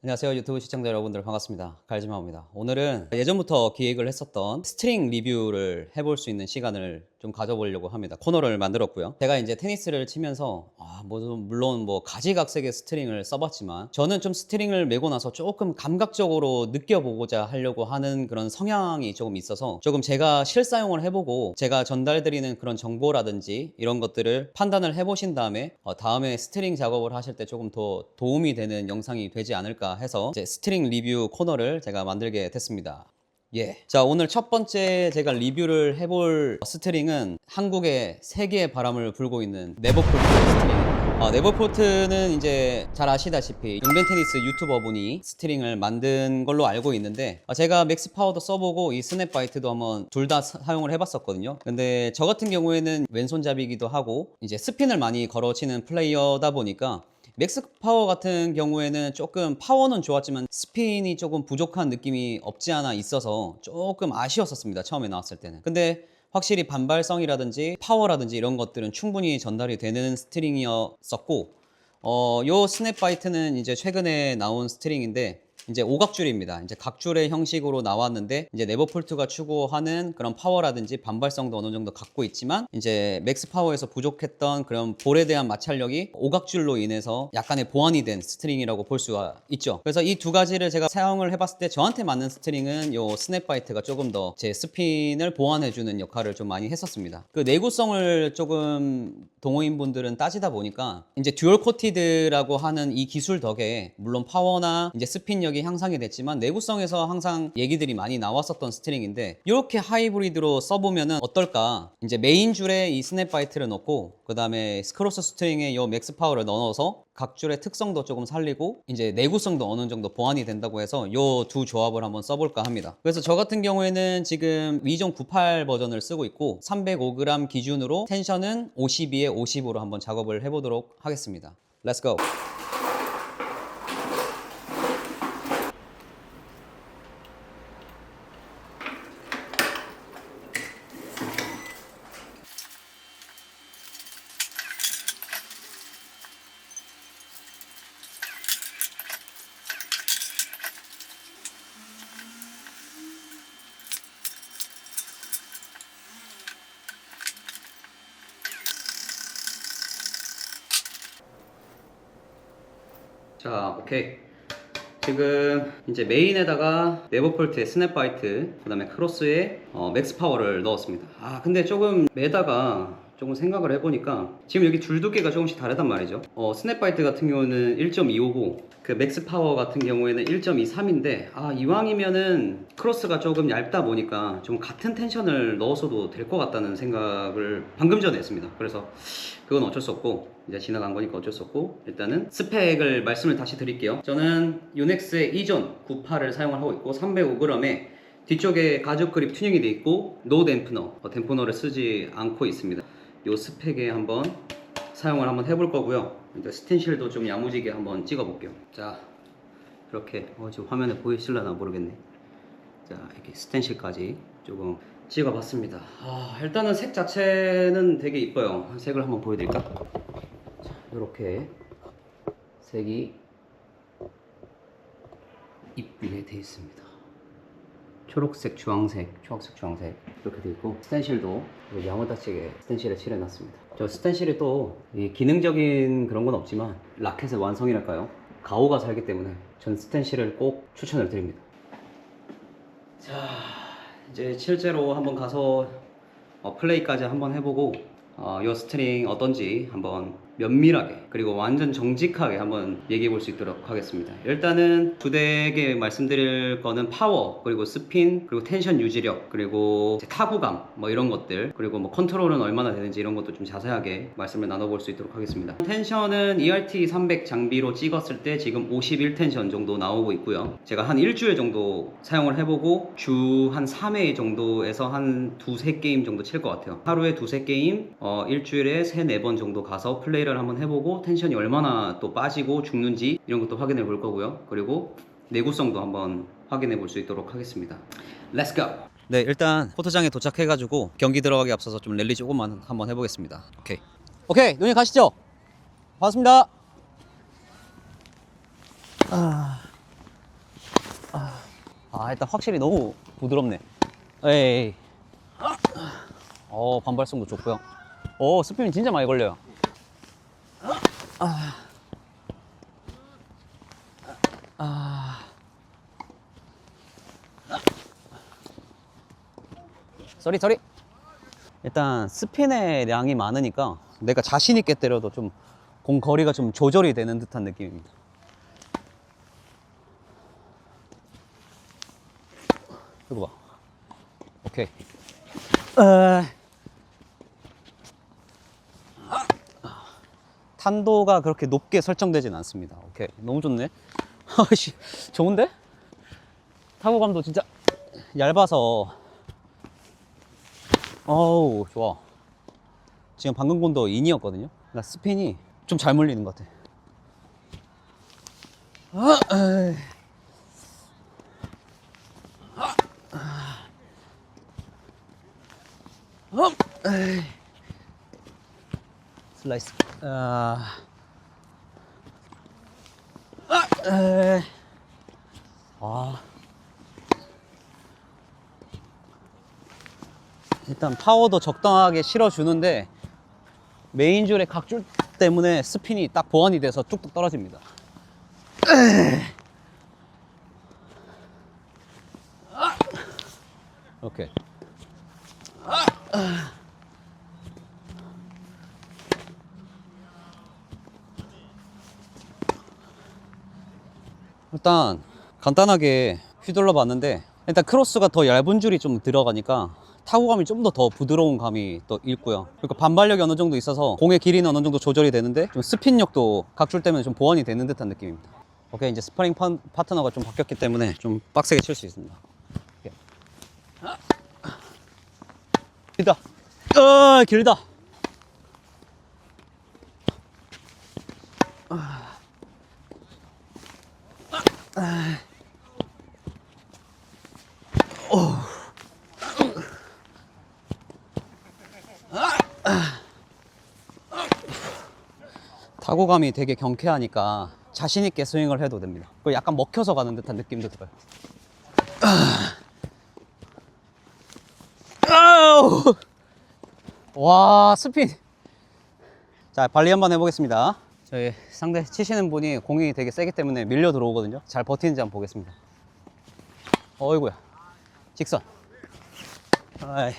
안녕하세요. 유튜브 시청자 여러분들 반갑습니다. 갈지마입니다. 오늘은 예전부터 기획을 했었던 스트링 리뷰를 해볼 수 있는 시간을 좀 가져보려고 합니다. 코너를 만들었고요. 제가 이제 테니스를 치면서 물론 가지각색의 스트링을 써봤지만 저는 좀 스트링을 메고 나서 조금 감각적으로 느껴보고자 하려고 하는 그런 성향이 조금 있어서 조금 제가 실사용을 해보고 제가 전달드리는 그런 정보라든지 이런 것들을 판단을 해보신 다음에 다음에 스트링 작업을 하실 때 조금 더 도움이 되는 영상이 되지 않을까 해서 이제 스트링 리뷰 코너를 제가 만들게 됐습니다. 자, 오늘 첫 번째 제가 리뷰를 해볼 스트링은 한국에 세계의 바람을 불고 있는 네버폴트 스트링입니다. 네버폴트는 이제 잘 아시다시피 용변 테니스 유튜버분이 스트링을 만든 걸로 알고 있는데 제가 맥스 파워도 써보고 이 스냅바이트도 한번 둘 다 사용을 해봤었거든요. 근데 저 같은 경우에는 왼손잡이기도 하고 이제 스핀을 많이 걸어치는 플레이어다 보니까 맥스 파워 같은 경우에는 조금 파워는 좋았지만 스핀이 조금 부족한 느낌이 없지 않아 있어서 조금 아쉬웠었습니다. 처음에 나왔을 때는. 근데 확실히 반발성이라든지 파워라든지 이런 것들은 충분히 전달이 되는 스트링이었었고 요 스냅바이트는 이제 최근에 나온 스트링인데 이제 오각줄입니다. 이제 각줄의 형식으로 나왔는데 이제 네버폴트가 추구하는 그런 파워라든지 반발성도 어느 정도 갖고 있지만 이제 맥스 파워에서 부족했던 그런 볼에 대한 마찰력이 오각줄로 인해서 약간의 보완이 된 스트링이라고 볼 수가 있죠. 그래서 이 두 가지를 제가 사용을 해봤을 때 저한테 맞는 스트링은 요 스냅바이트가 조금 더 제 스핀을 보완해주는 역할을 좀 많이 했었습니다. 그 내구성을 조금 동호인분들은 따지다 보니까 이제 듀얼 코티드라고 하는 이 기술 덕에 물론 파워나 이제 스핀력이 향상이 됐지만 내구성에서 항상 얘기들이 많이 나왔었던 스트링인데 이렇게 하이브리드로 써보면은 어떨까. 이제 메인 줄에 이 스냅바이트를 넣고 그 다음에 스크로스 스트링에 이 맥스 파워를 넣어서 각줄의 특성도 조금 살리고 이제 내구성도 어느 정도 보완이 된다고 해서 이 두 조합을 한번 써볼까 합니다. 그래서 저 같은 경우에는 지금 위종 98 버전을 쓰고 있고 305g 기준으로 텐션은 52에 50으로 한번 작업을 해보도록 하겠습니다. Let's go! 자, 오케이. 지금 이제 메인에다가 네버폴트의 스냅바이트, 그 다음에 크로스에 맥스 파워를 넣었습니다. 근데 조금 매다가 조금 생각을 해보니까 지금 여기 줄 두께가 조금씩 다르단 말이죠. 스냅바이트 같은 경우는 1.25고 그 맥스 파워 같은 경우에는 1.23인데 이왕이면은 크로스가 조금 얇다 보니까 좀 같은 텐션을 넣었어도 될 것 같다는 생각을 방금 전에 했습니다. 그래서 그건 어쩔 수 없고 이제 지나간 거니까 어쩔 수 없고 일단은 스펙을 말씀을 다시 드릴게요. 저는 유넥스의 이전 98을 사용을 하고 있고 305g에 뒤쪽에 가죽 그립 튜닝이 되어 있고 노 댐프너, 댐프너를 쓰지 않고 있습니다. 이 스펙에 한번 사용을 한번 해볼 거고요. 이제 스텐실도 좀 야무지게 한번 찍어 볼게요. 자, 이렇게 지금 화면에 보이실려나 모르겠네. 자, 이렇게 스텐실까지 조금 찍어 봤습니다. 일단은 색 자체는 되게 이뻐요. 색을 한번 보여드릴까? 자, 이렇게 색이 이쁘게 되어 있습니다. 초록색, 주황색 이렇게 되어 있고 스텐실도 야무다치게 스텐실에 칠해놨습니다. 저 스텐실이 또 기능적인 그런 건 없지만 라켓의 완성이랄까요? 가오가 살기 때문에 전 스텐실을 꼭 추천을 드립니다. 자, 이제 실제로 한번 가서 플레이까지 한번 해보고 이 스트링 어떤지 한번 면밀하게 그리고 완전 정직하게 한번 얘기해 볼 수 있도록 하겠습니다. 일단은 두대게 말씀드릴 거는 파워, 그리고 스핀, 그리고 텐션 유지력, 그리고 타구감 이런 것들, 그리고 컨트롤은 얼마나 되는지 이런 것도 좀 자세하게 말씀을 나눠볼 수 있도록 하겠습니다. 텐션은 ERT 300 장비로 찍었을 때 지금 51 텐션 정도 나오고 있고요. 제가 한 일주일 정도 사용을 해보고 주 한 3회 정도에서 한 두세 게임 정도 칠 것 같아요. 하루에 두세 게임, 일주일에 3-4번 정도 가서 플레이를 한번 해보고 텐션이 얼마나 또 빠지고 죽는지 이런 것도 확인해 볼 거고요. 그리고 내구성도 한번 확인해 볼 수 있도록 하겠습니다. Let's go! 네, 일단 코트장에 도착해가지고 경기 들어가기 앞서서 좀 랠리 조금만 한번 해보겠습니다. 오케이, 누님 가시죠. 반갑습니다. 아, 일단 확실히 너무 부드럽네. 에이. 반발성도 좋고요. 스피인 진짜 많이 걸려요. 쏘리. 일단 스핀의 양이 많으니까 내가 자신 있게 때려도 좀 공 거리가 좀 조절이 되는 듯한 느낌입니다. 이거 봐. 오케이. 탄도가 그렇게 높게 설정되진 않습니다. 오케이. 너무 좋네. 아씨, 좋은데? 타구감도 진짜 얇아서. 어우, 좋아. 지금 방금 공도 인이었거든요. 그러니까 스핀이 좀 잘 물리는 것 같아. 슬라이스. 일단 파워도 적당하게 실어주는데 메인 줄의 각줄 때문에 스핀이 딱 보완이 돼서 뚝뚝 떨어집니다. 이렇게. 일단 간단하게 휘둘러 봤는데 일단 크로스가 더 얇은 줄이 좀 들어가니까 타구감이 좀 더 부드러운 감이 또 있고요. 그리고 반발력이 어느 정도 있어서 공의 길이는 어느 정도 조절이 되는데 좀 스핀력도 각줄 때문에 좀 보완이 되는 듯한 느낌입니다. 오케이, 이제 스파링 파트너가 좀 바뀌었기 때문에 좀 빡세게 칠 수 있습니다. 오케이. 길다. 길다. 타구감이 되게 경쾌하니까 자신있게 스윙을 해도 됩니다. 그리고 약간 먹혀서 가는 듯한 느낌도 들어요. 와, 스핀. 자, 발리 한번 해보겠습니다. 저희 상대 치시는 분이 공이 되게 세기 때문에 밀려 들어오거든요. 잘 버티는지 한번 보겠습니다. 어이구야. 직선. 아이.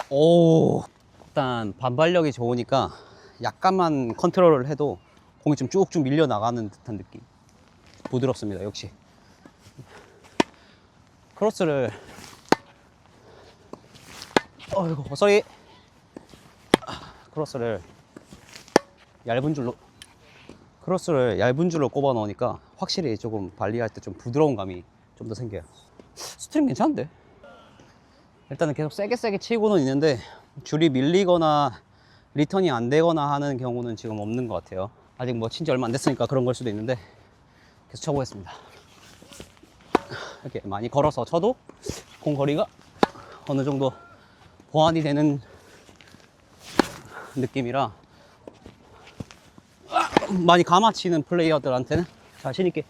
오, 일단 반발력이 좋으니까 약간만 컨트롤을 해도 공이 좀 쭉쭉 밀려 나가는 듯한 느낌. 부드럽습니다. 역시 크로스를 어이구, 쏘리. 크로스를 얇은 줄로 꼽아 넣으니까 확실히 조금 발리할 때 좀 부드러운 감이 좀 더 생겨요. 스트링 괜찮은데? 일단은 계속 세게 치고는 있는데 줄이 밀리거나 리턴이 안 되거나 하는 경우는 지금 없는 것 같아요. 아직 뭐 친지 얼마 안 됐으니까 그런 걸 수도 있는데 계속 쳐보겠습니다. 이렇게 많이 걸어서 쳐도 공 거리가 어느 정도 보완이 되는 느낌이라 많이 감아치는 플레이어들한테는 자신있게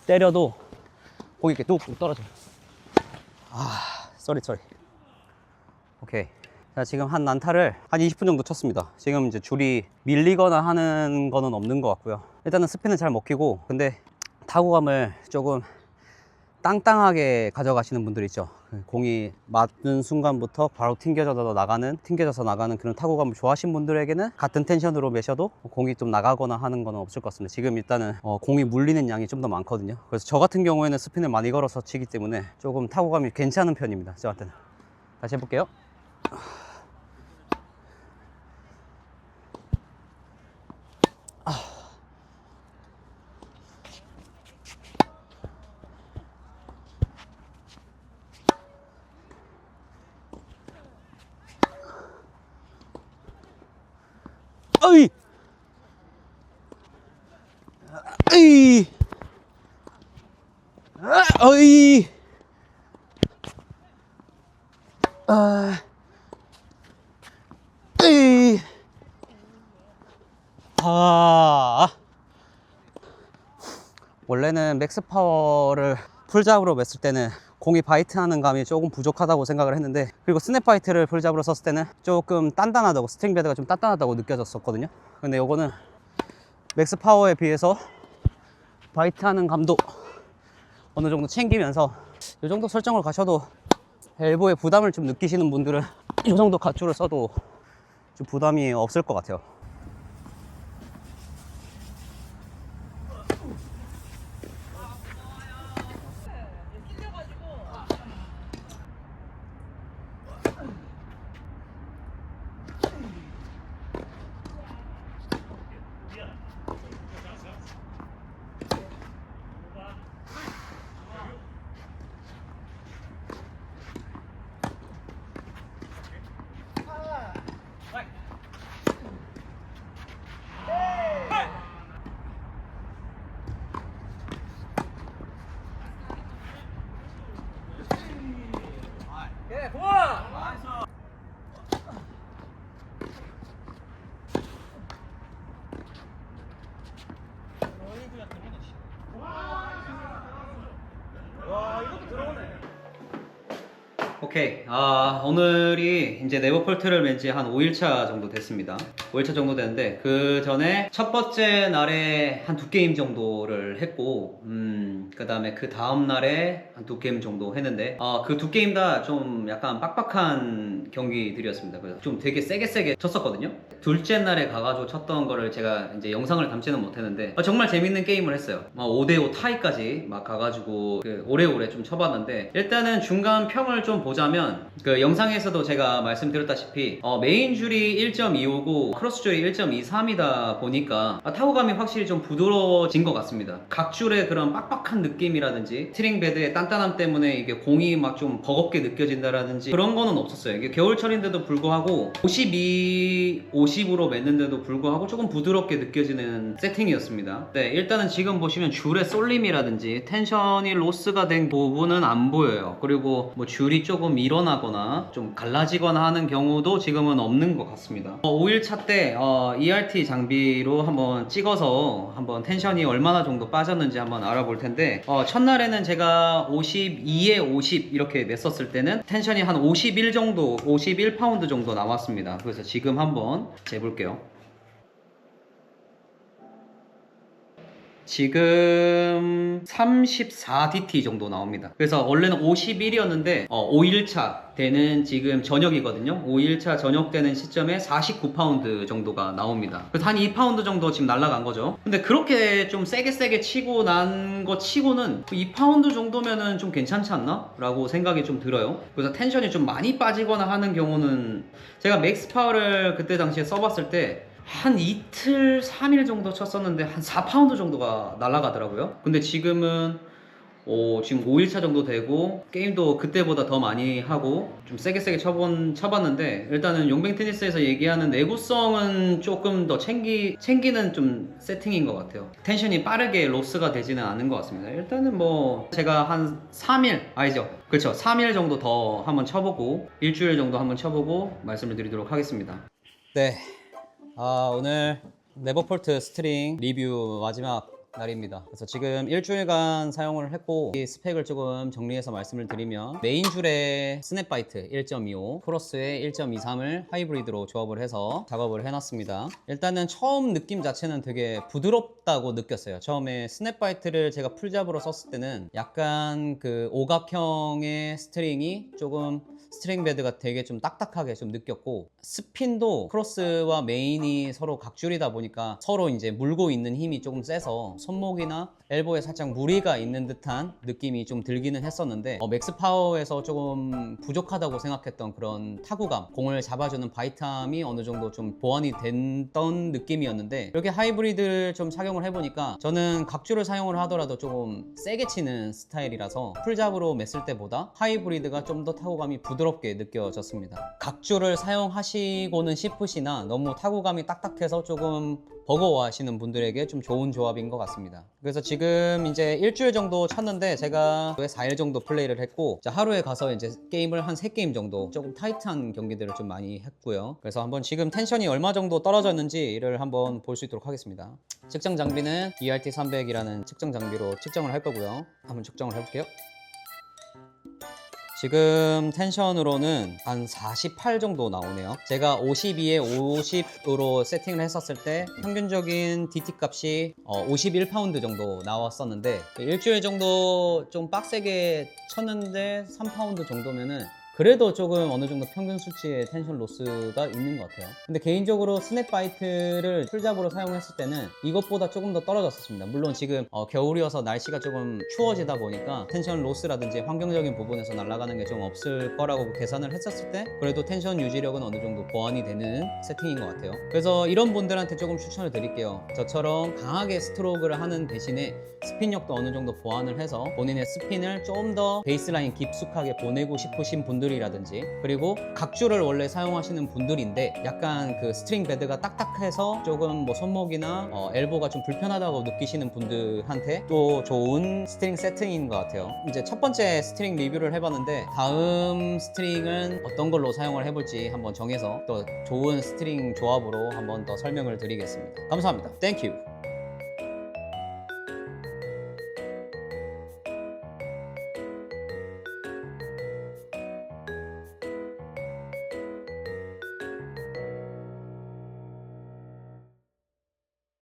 때려도 공이 이렇게 뚝뚝 떨어져요. 쏘리. 오케이. 자, 지금 한 난타를 한 20분 정도 쳤습니다. 지금 이제 줄이 밀리거나 하는 거는 없는 것 같고요. 일단은 스핀은 잘 먹히고, 근데 타구감을 조금 땅땅하게 가져가시는 분들 있죠. 공이 맞는 순간부터 바로 튕겨져서 나가는 그런 타구감을 좋아하시는 분들에게는 같은 텐션으로 매셔도 공이 좀 나가거나 하는 건 없을 것 같습니다. 지금 일단은 공이 물리는 양이 좀 더 많거든요. 그래서 저 같은 경우에는 스핀을 많이 걸어서 치기 때문에 조금 타구감이 괜찮은 편입니다. 저한테는. 다시 해볼게요. 어이! 어이! 어이! 아, 으이. 아, 원래는 맥스 파워를 풀잡으로 맸을 때는 공이 바이트하는 감이 조금 부족하다고 생각을 했는데, 그리고 스냅 바이트를 풀잡으로 썼을 때는 조금 단단하다고, 스트링 베드가 좀 단단하다고 느껴졌었거든요. 근데 요거는 맥스 파워에 비해서 바이트하는 감도 어느 정도 챙기면서 이 정도 설정을 가셔도, 엘보에 부담을 좀 느끼시는 분들은 이 정도 갓줄을 써도 좀 부담이 없을 것 같아요. 오케이. 오늘이 이제 네버폴트를 맨 지 한 5일차 정도 됐습니다. 5일차 정도 됐는데, 그 전에 첫 번째 날에 한 2게임 정도를 했고, 그 다음에 그 다음 날에 한 2게임 정도 했는데, 그 2게임 다 좀 약간 빡빡한 경기들이었습니다. 그래서 좀 되게 세게 쳤었거든요. 둘째 날에 가가지고 쳤던 거를 제가 이제 영상을 담지는 못했는데, 정말 재밌는 게임을 했어요. 5대5 타이까지 막 가가지고 오래오래 좀 쳐봤는데, 일단은 중간 평을 좀 보자면, 그 영상에서도 제가 말씀드렸다시피 메인 줄이 1.25고 크로스 줄이 1.23이다 보니까 타구감이 확실히 좀 부드러워진 것 같습니다. 각 줄의 그런 빡빡한 느낌이라든지 스트링 베드의 단단함 때문에 이게 공이 막 좀 버겁게 느껴진다라든지 그런 거는 없었어요. 이게 겨울철인데도 불구하고 52, 50으로 맸는데도 불구하고 조금 부드럽게 느껴지는 세팅이었습니다. 네, 일단은 지금 보시면 줄의 쏠림이라든지 텐션이 로스가 된 부분은 안 보여요. 그리고 뭐 줄이 조금 일어나거나 좀 갈라지거나 하는 경우도 지금은 없는 것 같습니다. 5일차 때 ERT 장비로 한번 찍어서 한번 텐션이 얼마나 정도 빠졌는지 한번 알아볼 텐데, 첫날에는 제가 52에 50 이렇게 냈었을 때는 텐션이 한 51 정도, 51파운드 정도 나왔습니다. 그래서 지금 한번 재볼게요. 지금 34DT 정도 나옵니다. 그래서 원래는 51이었는데 5일차 되는 지금 저녁이거든요. 5일차 저녁 되는 시점에 49파운드 정도가 나옵니다. 그래서 한 2파운드 정도 지금 날아간 거죠. 근데 그렇게 좀 세게 치고 난 거 치고는 2파운드 정도면은 좀 괜찮지 않나? 라고 생각이 좀 들어요. 그래서 텐션이 좀 많이 빠지거나 하는 경우는, 제가 맥스 파워를 그때 당시에 써봤을 때 한 이틀, 3일 정도 쳤었는데 한 4파운드 정도가 날아가더라고요. 근데 지금은 지금 5일차 정도 되고 게임도 그때보다 더 많이 하고 좀 세게 쳐봤는데, 일단은 용뱅 테니스에서 얘기하는 내구성은 조금 더 챙기는 좀 세팅인 것 같아요. 텐션이 빠르게 로스가 되지는 않은 것 같습니다. 일단은 뭐 제가 한 3일, 아니죠, 그렇죠, 3일 정도 더 한번 쳐보고 일주일 정도 한번 쳐보고 말씀을 드리도록 하겠습니다. 네, 오늘 네버폴트 스트링 리뷰 마지막 날입니다. 그래서 지금 일주일간 사용을 했고, 이 스펙을 조금 정리해서 말씀을 드리면, 메인 줄에 스냅바이트 1.25, 크로스에 1.23을 하이브리드로 조합을 해서 작업을 해놨습니다. 일단은 처음 느낌 자체는 되게 부드럽다고 느꼈어요. 처음에 스냅바이트를 제가 풀잡으로 썼을 때는 약간 그 오각형의 스트링이 조금, 스트링 베드가 되게 좀 딱딱하게 좀 느꼈고, 스핀도 크로스와 메인이 서로 각줄이다 보니까 서로 이제 물고 있는 힘이 조금 세서 손목이나 엘보에 살짝 무리가 있는 듯한 느낌이 좀 들기는 했었는데, 맥스 파워에서 조금 부족하다고 생각했던 그런 타구감, 공을 잡아주는 바이트함이 어느 정도 좀 보완이 됐던 느낌이었는데, 이렇게 하이브리드를 좀 착용을 해보니까 저는 각줄을 사용을 하더라도 조금 세게 치는 스타일이라서 풀잡으로 맸을 때보다 하이브리드가 좀 더 타구감이 부드럽게 느껴졌습니다. 각줄을 사용하시고는 싶으시나 너무 타구감이 딱딱해서 조금 버거워하시는 분들에게 좀 좋은 조합인 것 같습니다. 그래서 지금 이제 일주일 정도 쳤는데 제가 4일 정도 플레이를 했고, 자, 하루에 가서 이제 게임을 한 3게임 정도 조금 타이트한 경기들을 좀 많이 했고요. 그래서 한번 지금 텐션이 얼마 정도 떨어졌는지를 한번 볼 수 있도록 하겠습니다. 측정 장비는 ERT300이라는 측정 장비로 측정을 할 거고요. 한번 측정을 해볼게요. 지금 텐션으로는 한 48 정도 나오네요. 제가 52에 50으로 세팅을 했었을 때 평균적인 DT 값이 51파운드 정도 나왔었는데, 일주일 정도 좀 빡세게 쳤는데 3파운드 정도면은 그래도 조금 어느 정도 평균 수치의 텐션 로스가 있는 것 같아요. 근데 개인적으로 스냅바이트를 풀잡으로 사용했을 때는 이것보다 조금 더 떨어졌었습니다. 물론 지금 겨울이어서 날씨가 조금 추워지다 보니까 텐션 로스라든지 환경적인 부분에서 날아가는 게 좀 없을 거라고 계산을 했었을 때 그래도 텐션 유지력은 어느 정도 보완이 되는 세팅인 것 같아요. 그래서 이런 분들한테 조금 추천을 드릴게요. 저처럼 강하게 스트로크를 하는 대신에 스핀력도 어느 정도 보완을 해서 본인의 스핀을 좀 더 베이스라인 깊숙하게 보내고 싶으신 분들이라든지, 그리고 각주를 원래 사용하시는 분들인데 약간 그 스트링 베드가 딱딱해서 조금 뭐 손목이나 엘보가 좀 불편하다고 느끼시는 분들한테 또 좋은 스트링 세팅인 것 같아요. 이제 첫 번째 스트링 리뷰를 해봤는데 다음 스트링은 어떤 걸로 사용을 해볼지 한번 정해서 또 좋은 스트링 조합으로 한번 더 설명을 드리겠습니다. 감사합니다. 땡큐.